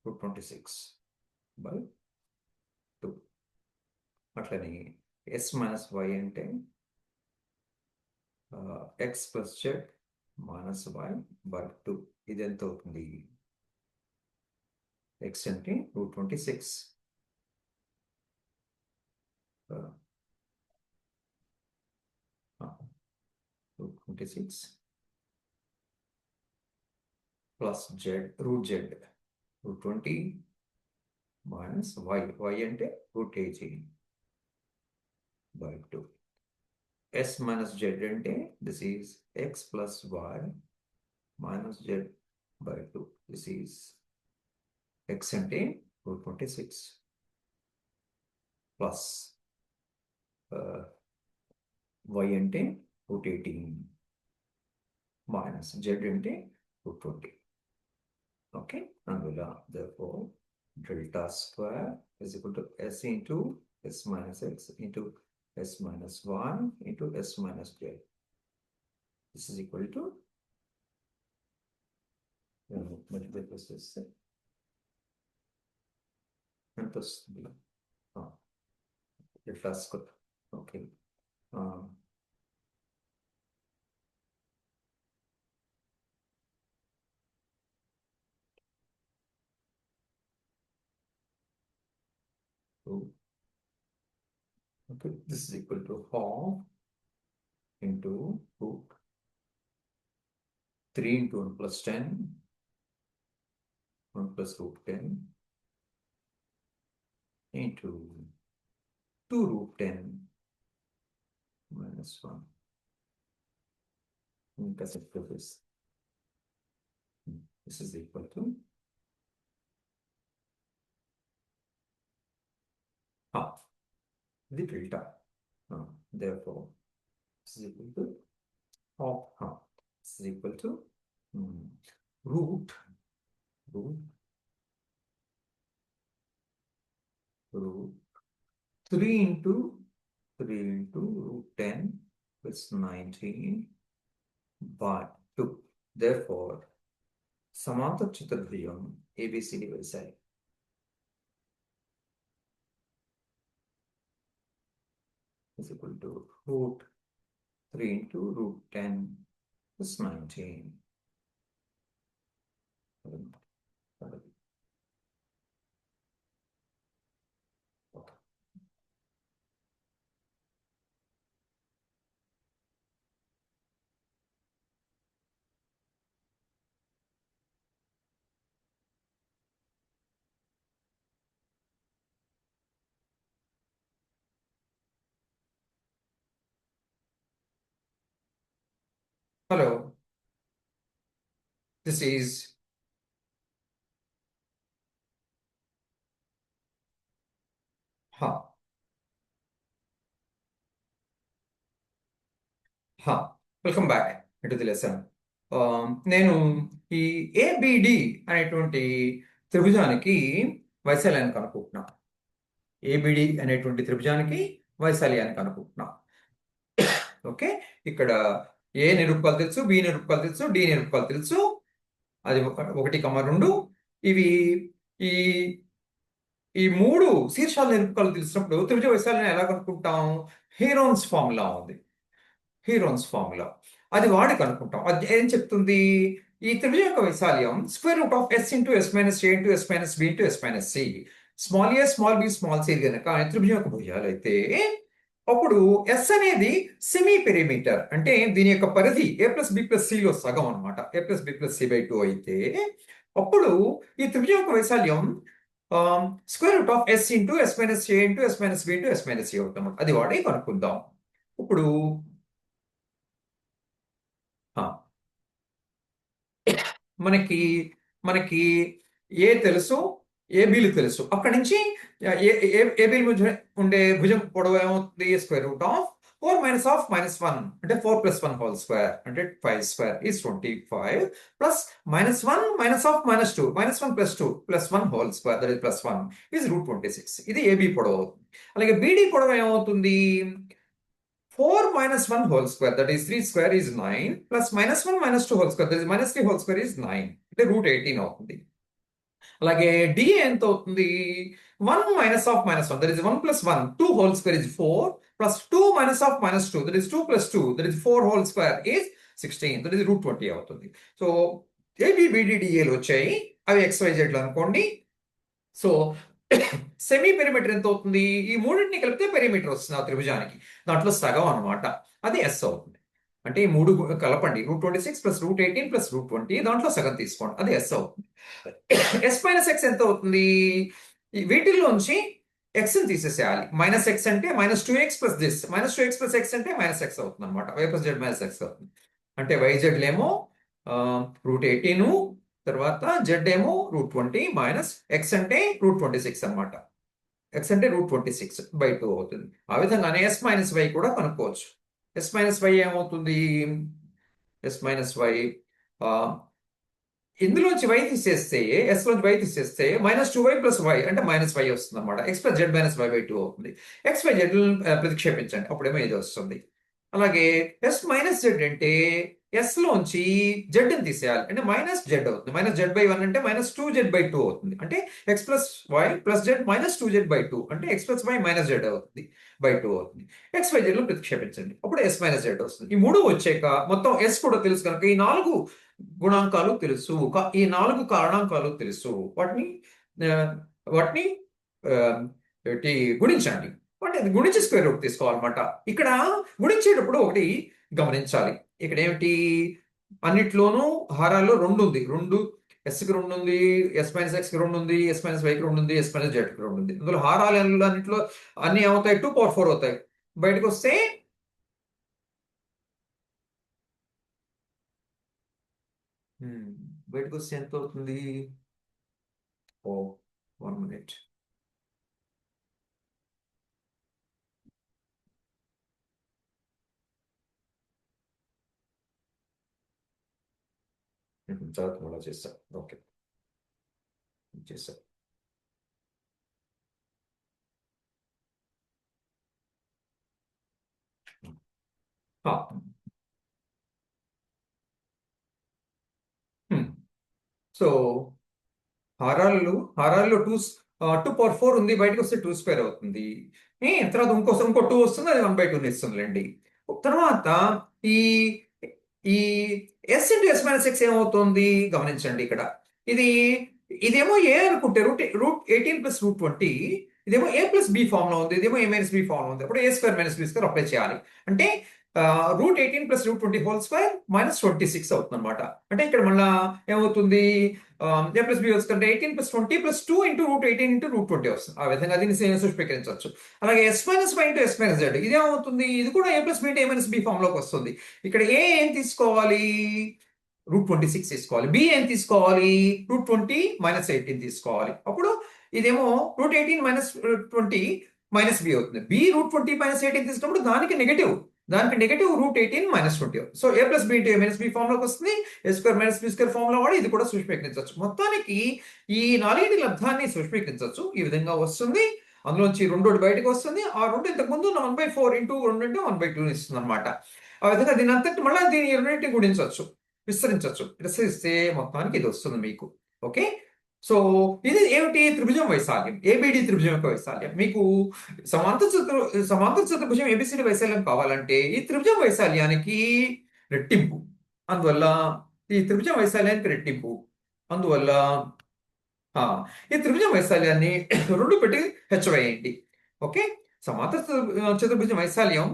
S1: √26 బై 2 అట్లనే s - y అంటే x + z - y బై 2 ఇది ఎంత అవుతుంది x అంటే √26 √26 plus z √z √20 minus y అంటే √18 బై 2 s - z అంటే this is x + y - z by 2 this is x అంటే √26 ప్లస్ y అంటే √18 మైనస్ z అంటే √20 ఓకే అందువల్ల therefore delta square is equal to s into s minus x into s minus 1 into s minus j. This is equal to multiply plus this. And plus delta square. Okay. Okay, this is equal to half into root 3 into 1 plus 10, 1 plus √10 into 2 √10 minus 1. This is equal to half the delta. Therefore, this is equal to half. This is equal to root 3 into √10 plus 19 by 2. Therefore, సమాంతర చతుర్భుజం ABCD వేశాయి is equal to √3 into √10 plus 19. Hello, this is welcome back ఇటు the lesson. నేను ఈ ABD అనేటువంటి త్రిభుజానికి వైశాల్యాన్ని కనుక్కుంటున్నా. ABD అనేటువంటి త్రిభుజానికి వైశాల్యాన్ని కనుక్కుంటున్నా. Okay, ఇక్కడ ఏ నిరూపకాలు తెలుసు, బి నిరూపకాలు తెలుసు, డి నిరూపకాలు తెలుసు. అది 1, 2. ఇవి ఈ ఈ 3 శీర్షాల నిరూపకాలు తెలిసినప్పుడు త్రిభుజ వైశాల్యం ఎలా కనుక్కుంటాం? హీరోన్స్ ఫార్ములా ఉంది. హీరోన్స్ ఫార్ములా అది వాడి కనుక్కుంటాం. అది ఏం చెప్తుంది? ఈ త్రిభుజం యొక్క వైశాల్యం square root of yes into yes minus A into yes minus B into yes minus c. Small a small b small c కనుక త్రిభుజం యొక్క భుజాలు అయితే అప్పుడు ఎస్ అనేది సెమీ పెరిమీటర్, అంటే దీని యొక్క పరిధి ఏ ప్లస్ బి ప్లస్ సిలో సగం అనమాట. A plus B plus C by 2 అయితే అప్పుడు ఈ త్రిభుజం యొక్క వైశాల్యం square root of yes into yes minus A into yes minus B into yes minus C అవుతాం. అది వాడి కనుక్కుందాం. ఇప్పుడు మనకి మనకి ఏ తెలుసు, ఏబీలు తెలుసు. అక్కడి నుంచి ఏబీల మధ్య ఉండే భుజం పొడవు ఏమవుతుంది? స్క్వేర్ రూట్ ఆఫ్ 4 - -1 అంటే 4 + 1 హోల్ స్క్వేర్ అంటే 5² is 25 plus -1 -2 -1 + 2 + 1 whole square that is +1 is √26. ఇది ఏబీ పొడవు అవుతుంది. అలాగే బీడీ పొడవు ఏమవుతుంది? 4 - 1 whole square that is 3² is 9 plus -1 - 2 whole square that is -3 whole square is 9 అంటే √18 అవుతుంది. అలాగే డిఏ ఎంత అవుతుంది? 1 - -1 that is 1 + 1 2 whole square is 4 plus 2 - -2 that is 2 + 2 that is 4 whole square is 16 that is √20 అవుతుంది. సో ఏబిబిడిడిఏలు వచ్చాయి. అవి XYZ అనుకోండి. So semi perimeter ఎంత అవుతుంది? ఈ మూడింటిని కలిపితే పెరిమీటర్ వస్తుంది ఆ త్రిభుజానికి. దాంట్లో సగం అనమాట. అది ఎస్ అవుతుంది. అంటే ఈ 3 కలపండి. √26 + √18 + √20 దాంట్లో సగం తీసుకోండి. అది ఎస్ అవుతుంది. ఎస్ మైనస్ ఎక్స్ ఎంత అవుతుంది? వీటిల్లోంచి ఎక్స్ ని తీసేసేయాలి. -x అంటే -2x + దిస్ -2x + x అంటే -x అవుతుంది అనమాట. y + z - x అవుతుంది. అంటే YZ లేమో √18 తర్వాత z ఏమో √20 మైనస్ x అంటే √26 అనమాట. x అంటే √26/2 అవుతుంది. ఆ విధంగానే s - y కూడా కనుక్కోవచ్చు. s - y ఏమవుతుంది? s - y ఇందులోంచి y తీసేస్తే s లోంచి y తీసేస్తే -2y + y అంటే -y వస్తుంది అనమాట. x + z - y/2 అవుతుంది. x, y, z ప్రతిక్షేపించండి. అప్పుడేమో ఇది వస్తుంది. అలాగే s - z అంటే s లోంచి z ని తీసేయాలి. అంటే -z అవుతుంది. -z/1 అంటే -2z/2 అవుతుంది. అంటే x + y + z -2z/2 అంటే x + y - z అవుతుంది. /2 అవుతుంది. x, y, z లో ప్రతిక్షేపించండి. అప్పుడు s - z వస్తుంది. ఈ 3 వచ్చాక మొత్తం s కూడా తెలుసు కనుక ఈ 4 గుణాంకాలు తెలుసు. ఈ 4 కారణాంకాలు తెలుసు. వాటిని వాటిని గుణించండి. అంటే గుణించి స్క్వేర్ రూట్ తీసుకోవాలన్నమాట. ఇక్కడ గుణించేటప్పుడు ఒకటి గమనించాలి. ఇక్కడ ఏమిటి? అన్నిట్లోనూ హారాల్లో 2 ఉంది. 2 ఎస్కి 2 ఉంది, ఎస్ మైనస్ ఎక్స్కి 2 ఉంది, ఎస్ మైనస్ వైకి 2 ఉంది, ఎస్ మైనస్ జెడ్కి 2 ఉంది. ఇందులో హారాలు అన్నిట్లో అన్ని ఏమవుతాయి? 2/4 అవుతాయి. బయటకు వస్తే బయటకు వస్తే ఎంత అవుతుంది? ఓ 1 మినిట్. చదువుతున్నా చేస్తా. ఓకే, చేస్తా. సో హారాల్లో 2/4 ఉంది. బయటకు వస్తే 2² అవుతుంది. తర్వాత ఇంకో 2 వస్తుంది. అది 1/2 ఇస్తుందిలేండి. తర్వాత ఈ ఈ s into yes minus x ఏమవుతుంది? గమనించండి ఇక్కడ. ఇదేమో ఏ అనుకుంటే √18 + √20 ఇదేమో a + b ఫామ్ లో ఉంది. ఇదేమో a - b ఫామ్ లో ఉంది. అప్పుడు a² - b² అప్లై చేయాలి. అంటే √18 + √20 హోల్ స్క్వేర్ -26 అవుతుంది అనమాట. అంటే ఇక్కడ మళ్ళా ఏమవుతుంది? a + b హోల్ స్క్వేర్ అంటే 18 + 20 + 2 × √18 × √20 వస్తుంది. ఆ విధంగా దీన్ని సూక్ష్మీకరించవచ్చు. అలాగే s - y × s - z ఇదేమవుతుంది? ఇది కూడా a + b × a - b form లోకి వస్తుంది. ఇక్కడ a ఏం తీసుకోవాలి? √26 తీసుకోవాలి. బి ఏం తీసుకోవాలి? √20 - 18 తీసుకోవాలి. అప్పుడు ఇదేమో √18 - 20 - b అవుతుంది. బి √20 - 18 తీసుకున్నప్పుడు దానికి negative √18 - 20. So a + b × a - b form లోకి వస్తుంది. a² - b² ఫామ్ లో వాడి ఇది కూడా సూక్ష్మీకరించవచ్చు. మొత్తానికి ఈ 4 లబ్ధాన్ని సూక్ష్మీకరించవచ్చు. ఈ విధంగా వస్తుంది. అందులోంచి రెండోటి బయటకు వస్తుంది. ఆ రెండు ఇంతకుముందు ఉన్న 1/4 ఇంటూ 2 అంటే 1/2 ఇస్తుంది అనమాట. ఆ విధంగా దీని అంతటి మళ్ళీ దీని రెండింటిని గుణించవచ్చు, విస్తరించవచ్చు. విస్తరిస్తే మొత్తానికి ఇది వస్తుంది మీకు. ఓకే. సో ఇది ఏమిటి? త్రిభుజం వైశాల్యం, ఏబిడి త్రిభుజం యొక్క వైశాల్యం. మీకు సమాంతర చతుర్భుజం ఏబిసిడి వైశాల్యం కావాలంటే ఈ త్రిభుజం వైశాల్యానికి రెట్టింపు. అందువల్ల ఈ త్రిభుజం వైశాల్యానికి రెట్టింపు. అందువల్ల ఈ త్రిభుజం వైశాల్యాన్ని 2 పెట్టి హెచ్చవేయండి. ఓకే. సమాంతర చతుర్భుజం వైశాల్యం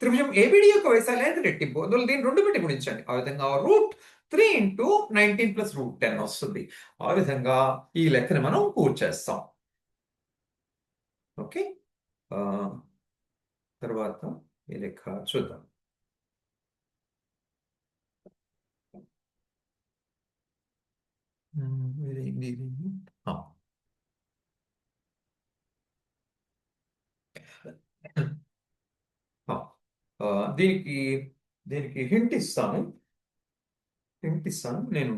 S1: త్రిభుజం ఏబిడి యొక్క వైశాల్యానికి రెట్టింపు. అందువల్ల దీన్ని 2 పెట్టి గుణించండి. ఆ విధంగా √3 × 19 + √10 వస్తుంది. ఆ విధంగా ఈ లెక్కని మనం పూర్తి చేస్తాం. ఓకే. తర్వాత ఈ లెక్క చూద్దాం. దీనికి దీనికి హింట్ ఇస్తాను. నేను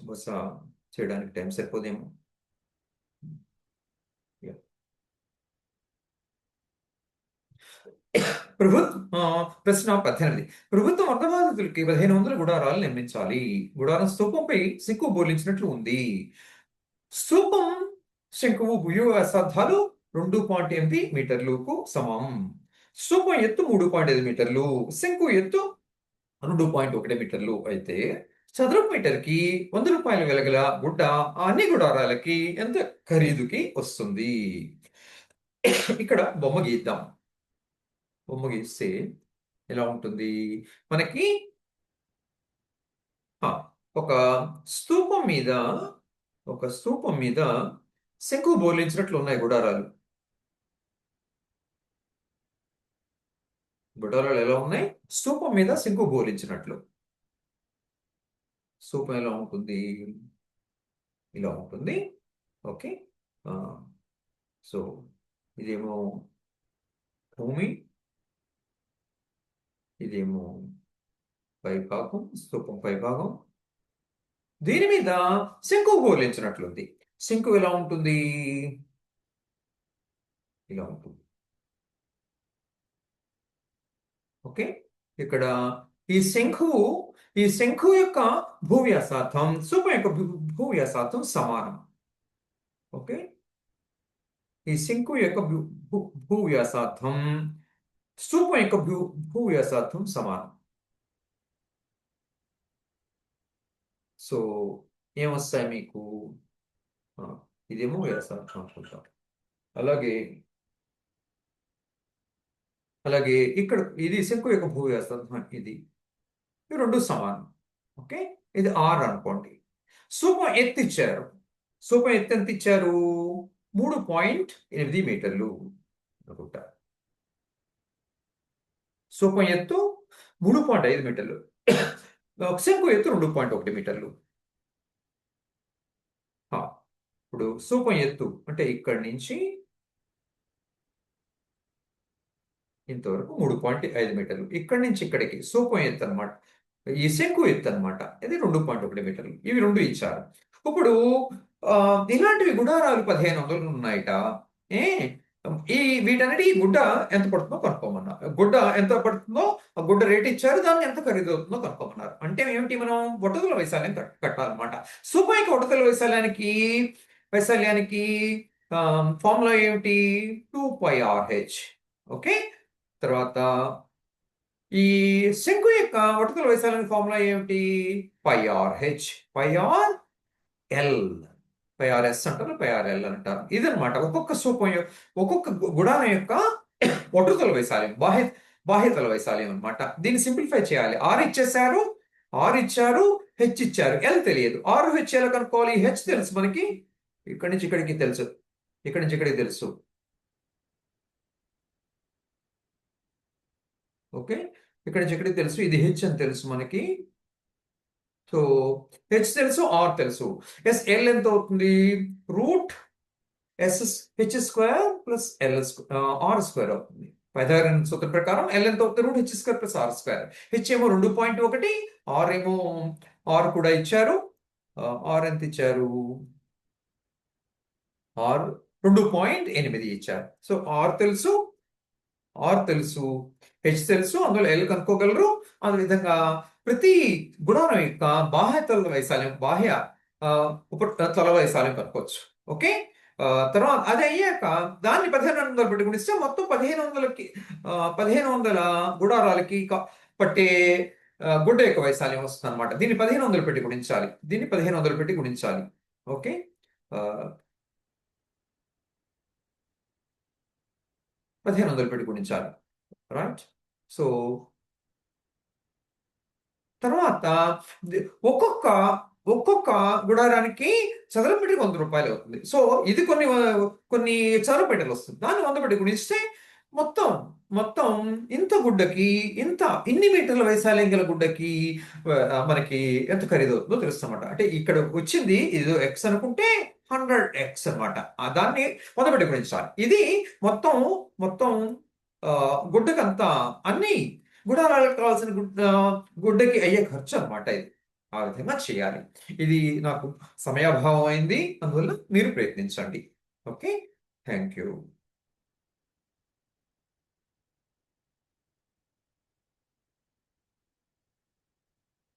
S1: బహుశా చేయడానికి టైం సరిపోదేమో. ప్రశ్న 18. ప్రభుత్వం అర్ధబాధితులకి 1500 గుడారాలు నిర్మించాలి. గుడారం స్తూపంపై శంకు బోర్లించినట్లు ఉంది. స్తూపం శంకువు భుజ వ్యాసార్థాలు 2.8 మీటర్లకు సమం. స్తూపం ఎత్తు 3.5 మీటర్లు, శంకు ఎత్తు 2.1 మీటర్లు అయితే చదరపు మీటర్కి 100 రూపాయలు వెలగల గుడ్డ అన్ని గుడారాలకి ఎంత ఖరీదుకి వస్తుంది? ఇక్కడ బొమ్మ గీద్దాం. బొమ్మ గీస్తే ఎలా ఉంటుంది? మనకి ఒక స్తూపం మీద శంకు బోర్లించినట్లు ఉన్నాయి గుడారాలు. గుడారాలు ఎలా ఉన్నాయి? స్తూపం మీద శంకు బోర్లించినట్లు. స్తూపం ఎలా ఉంటుంది? ఇలా ఉంటుంది. ఓకే. సో ఇదేమో భూమి, ఇదేమో పైభాగం, స్తూపం పైభాగం. దీని మీద శంకు బోర్లించినట్లుంది. శంకు ఎలా ఉంటుంది? ఇలా ఉంటుంది. ఓకే. ఇక్కడ ఈ శంఖు యొక్క భూవ్యాసార్థం స్తూపం యొక్క భూవ్యాసార్థం సమానం. ఓకే. ఈ శంఖు యొక్క భూవ్యాసార్థం స్తూపం యొక్క భూవ్యాసార్థం సమానం. సో ఏమొస్తాయి మీకు? ఇదేమో వ్యాసార్థం అనుకుంటాం. అలాగే ఇక్కడ ఇది శంకు యొక్క భూవ్యాసార్థం, ఇది రెండు సమానం. ఓకే. ఇది R అనుకోండి. స్తూపం ఎత్తు ఇచ్చారు. స్తూపం ఎత్తు ఎంత ఇచ్చారు? 3.8 మీటర్లు అనుకుంటా. స్తూపం ఎత్తు 3.5 మీటర్లు, శంకు ఎత్తు 2.1 మీటర్లు. ఇప్పుడు స్తూపం ఎత్తు అంటే ఇక్కడి నుంచి ఇంతవరకు 3.5 మీటర్లు, ఇక్కడి నుంచి ఇక్కడికి స్తూపం ఎత్తు అనమాట. ఈ శంకు ఎత్తు అనమాట, ఇది 2.1 మీటర్లు. ఇవి రెండు ఇచ్చారు. ఇప్పుడు ఇలాంటివి గుడారాలు 1500 ఉన్నాయట. వీటన్నిటి గుడ్డ ఎంత పడుతుందో కనుక్కోమన్నారు. గుడ్డ ఎంత పడుతుందో ఆ గుడ్డ రేట్ ఇచ్చారు, దాన్ని ఎంత ఖరీదు అవుతుందో కనుక్కోమన్నారు. అంటే ఏమిటి? మనం ఒటతుల వైశాల్యం కట్టాలన్నమాట. స్తూపానికి ఒటతుల వైశాల్యానికి ఫార్ములా ఏమిటి? 2πRh. ఓకే. తర్వాత ఈ శంకు యొక్క ఒటతుల వైశాల్యానికి ఫార్ములా ఏమిటి? πRh. πRS అంటారు, πRL అంటారు. ఇదనమాట ఒక్కొక్క ఒక్కొక్క గుడారం యొక్క ఒటతుల వైశాల్యం, బాహ్యతల వైశాల్యం అనమాట. దీన్ని సింప్లిఫై చేయాలి. R ఇచ్చారు, H ఇచ్చారు, L తెలియదు. RH ఎలా కనుక్కోవాలి? H తెలుసు మనకి, ఇక్కడి నుంచి ఇక్కడికి తెలుసు, ఇక్కడి నుంచి ఇక్కడికి తెలుసు. ఓకే. ఇక్కడి నుంచి ఇక్కడికి తెలుసు. ఇది H అని తెలుసు మనకి. సో H తెలుసు, R తెలుసు. L ఎంత అవుతుంది? √H² + R² అవుతుంది. పైథాగరన్ సూత్రం ప్రకారం L ఎంత అవుతుంది? √H² + R². H ఏమో 2.1, R ఏమో R కూడా ఇచ్చారు. R ఎంత ఇచ్చారు? R 2.8 ఇచ్చారు. సో ఆర్ తెలుసు, హెచ్ తెలుసు, అందులో ఎల్ కనుక్కోగలరు. అదేవిధంగా ప్రతి గుణారం యొక్క బాహ్య తల వైశాల్యం, బాహ్య ఉప తల వైశాల్యం కనుక్కోవచ్చు. ఓకే. తర్వాత అది అయ్యాక దాన్ని 1500 పెట్టి గుణిస్తే మొత్తం 1500కి 1500 గుడారాలకి పట్టే గుడ్డ యొక్క వైశాల్యం వస్తుంది అనమాట. దీన్ని 1500 పెట్టి గుణించాలి, దీన్ని 1500 పెట్టి గుణించాలి. ఓకే. 1500 పెట్టి గుణించాలి. రైట్. సో తర్వాత ఒక్కొక్క ఒక్కొక్క గుడారానికి చదరపు మీటర్కి 100 రూపాయలు అవుతుంది. సో ఇది కొన్ని చదరపు మీటర్లు వస్తుంది. దాన్ని 100 పెట్టి గుణిస్తే మొత్తం మొత్తం ఇంత గుడ్డకి ఇన్ని మీటర్ల వైశాల్యం గల గుడ్డకి మనకి ఎంత ఖరీదవుతుందో తెలుస్తామట. అంటే ఇక్కడ వచ్చింది ఇది ఎక్స్ అనుకుంటే 100x అనమాట. దాన్ని 100 పెట్టి గుణించాలి. ఇది మొత్తం మొత్తం గుడ్డకంతా అన్ని గుడారాలకు కావాల్సిన గుడ్డకి అయ్యే ఖర్చు అనమాట ఇది. ఆ విధంగా చేయాలి. ఇది నాకు సమయాభావం అయింది. అందువల్ల మీరు ప్రయత్నించండి. ఓకే. Thank you.